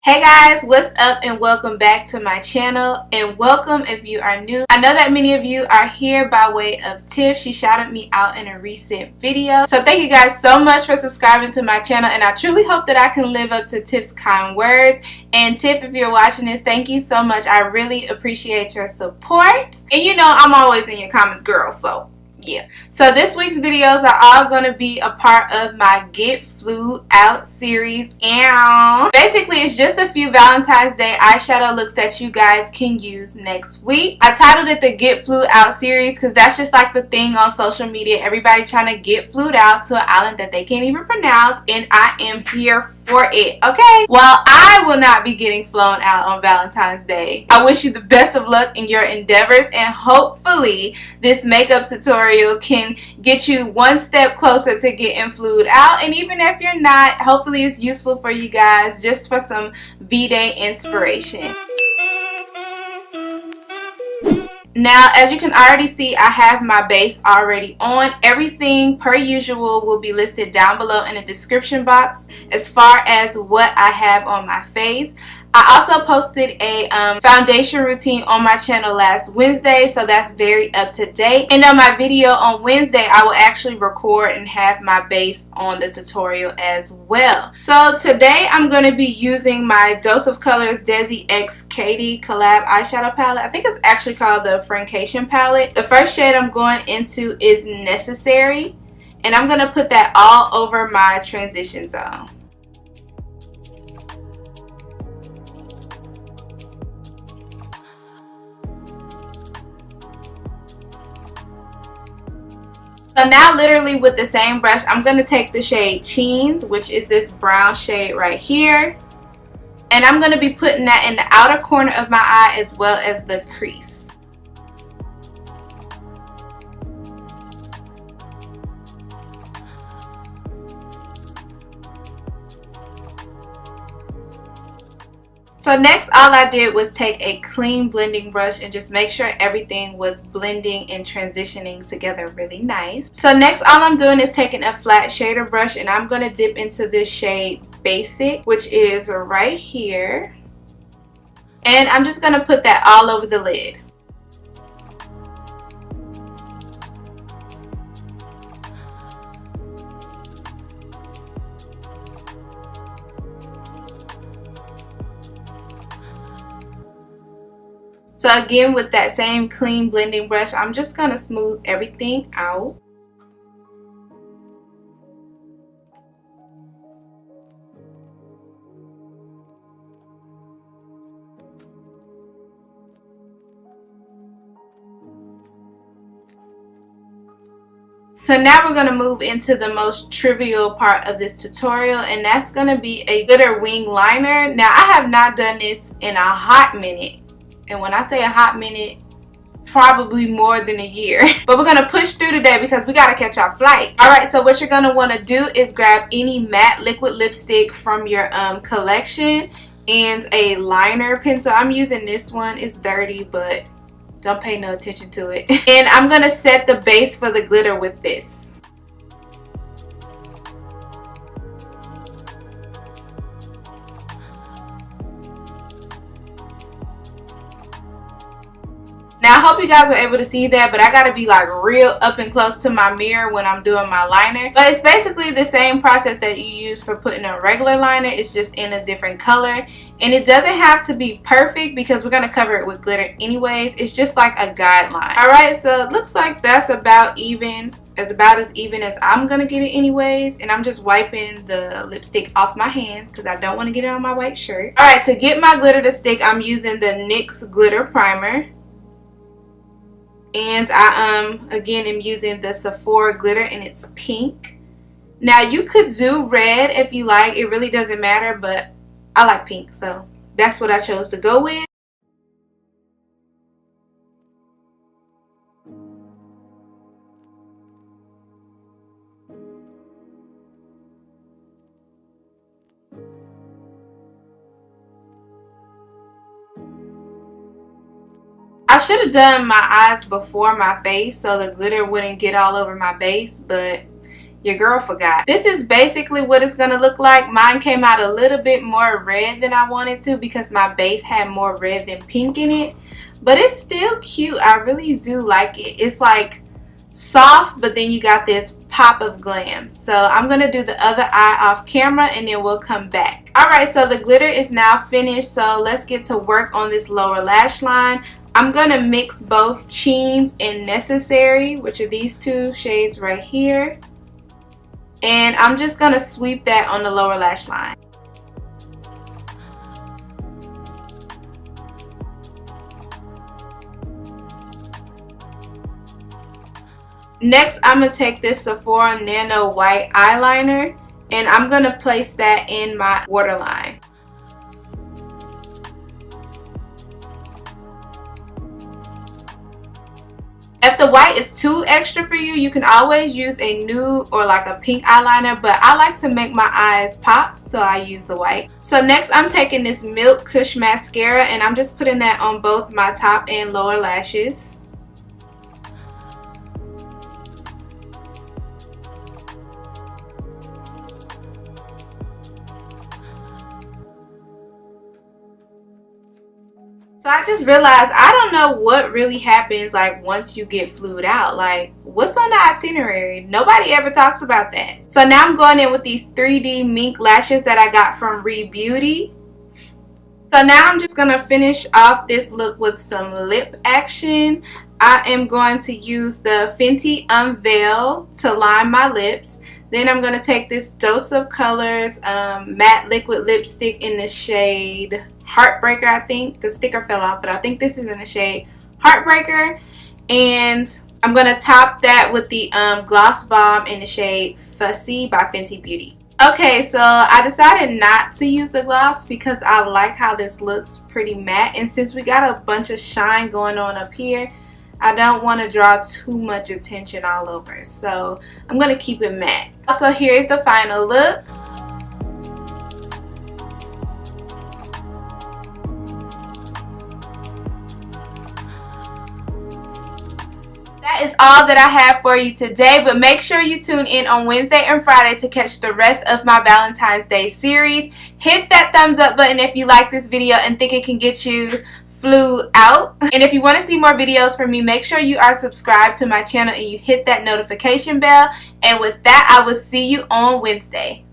Hey guys, what's up and welcome back to my channel, and welcome if you are new. I know that many of you are here by way of Tiff. She shouted me out in a recent video. So thank you guys so much for subscribing to my channel, and I truly hope that I can live up to Tiff's kind words. And Tiff, if you're watching this, thank you so much. I really appreciate your support. And you know I'm always in your comments, girl, so yeah. So this week's videos are all going to be a part of my Get Flew Out series. And basically it's just a few Valentine's Day eyeshadow looks that you guys can use next week. I titled it the Get Flew Out series because that's just like the thing on social media. Everybody trying to get flued out to an island that they can't even pronounce, and I am here for it. Okay, while I will not be getting flown out on Valentine's Day, I wish you the best of luck in your endeavors, and hopefully this makeup tutorial can get you one step closer to getting flued out. And even if you're not, hopefully it's useful for you guys just for some V-Day inspiration. Now, as you can already see, I have my base already on. Everything per usual will be listed down below in the description box as far as what I have on my face. I also posted a foundation routine on my channel last Wednesday, so that's very up to date. And on my video on Wednesday, I will actually record and have my base on the tutorial as well. So today I'm going to be using my Dose of Colors Desi X Katy collab eyeshadow palette. I think it's actually called the Friendcation palette. The first shade I'm going into is Necessary, and I'm going to put that all over my transition zone. So now literally with the same brush, I'm going to take the shade Cheens, which is this brown shade right here. And I'm going to be putting that in the outer corner of my eye as well as the crease. So next, all I did was take a clean blending brush and just make sure everything was blending and transitioning together really nice. So next, all I'm doing is taking a flat shader brush, and I'm going to dip into this shade Basic, which is right here. And I'm just going to put that all over the lid. So again, with that same clean blending brush, I'm just going to smooth everything out. So now we're going to move into the most trivial part of this tutorial, and that's going to be a glitter wing liner. Now I have not done this in a hot minute. And when I say a hot minute, probably more than a year. But we're going to push through today because we got to catch our flight. Alright, so what you're going to want to do is grab any matte liquid lipstick from your collection and a liner pencil. I'm using this one. It's dirty, but don't pay no attention to it. And I'm going to set the base for the glitter with this. Now I hope you guys were able to see that, but I gotta be like real up and close to my mirror when I'm doing my liner. But it's basically the same process that you use for putting a regular liner. It's just in a different color, and it doesn't have to be perfect because we're gonna cover it with glitter anyways. It's just like a guideline. Alright, so it looks like that's about even as even as I'm gonna get it anyways. And I'm just wiping the lipstick off my hands because I don't want to get it on my white shirt. Alright, to get my glitter to stick, I'm using the NYX glitter primer. And I again am using the Sephora glitter, and it's pink. Now you could do red if you like, it really doesn't matter, but I like pink, so that's what I chose to go with. I should have done my eyes before my face so the glitter wouldn't get all over my base, but your girl forgot. This is basically what it's gonna look like. Mine came out a little bit more red than I wanted to because my base had more red than pink in it, but it's still cute. I really do like it. It's like soft, but then you got this pop of glam. So I'm gonna do the other eye off camera and then we'll come back. Alright, so the glitter is now finished, so let's get to work on this lower lash line. I'm gonna mix both Cheens and Necessary, which are these two shades right here, and I'm just gonna sweep that on the lower lash line. Next, I'm going to take this Sephora Nano White Eyeliner and I'm going to place that in my waterline. If the white is too extra for you, you can always use a nude or like a pink eyeliner, but I like to make my eyes pop, so I use the white. So next, I'm taking this Milk Kush Mascara and I'm just putting that on both my top and lower lashes. So I just realized I don't know what really happens like once you get flued out. Like, what's on the itinerary? Nobody ever talks about that. So now I'm going in with these 3D mink lashes that I got from Beauty. So now I'm just going to finish off this look with some lip action. I am going to use the Fenty Unveil to line my lips. Then I'm going to take this Dose of Colors matte liquid lipstick in the shade Heartbreaker, I think. The sticker fell off, but I think this is in the shade Heartbreaker. And I'm going to top that with the Gloss Bomb in the shade Fussy by Fenty Beauty. Okay, so I decided not to use the gloss because I like how this looks pretty matte. And since we got a bunch of shine going on up here, I don't want to draw too much attention all over. So I'm going to keep it matte. So here's the final look. That is all that I have for you today, but make sure you tune in on Wednesday and Friday to catch the rest of my Valentine's Day series. Hit that thumbs up button if you like this video and think it can get you flew out. And if you want to see more videos from me, make sure you are subscribed to my channel and you hit that notification bell. And with that, I will see you on Wednesday.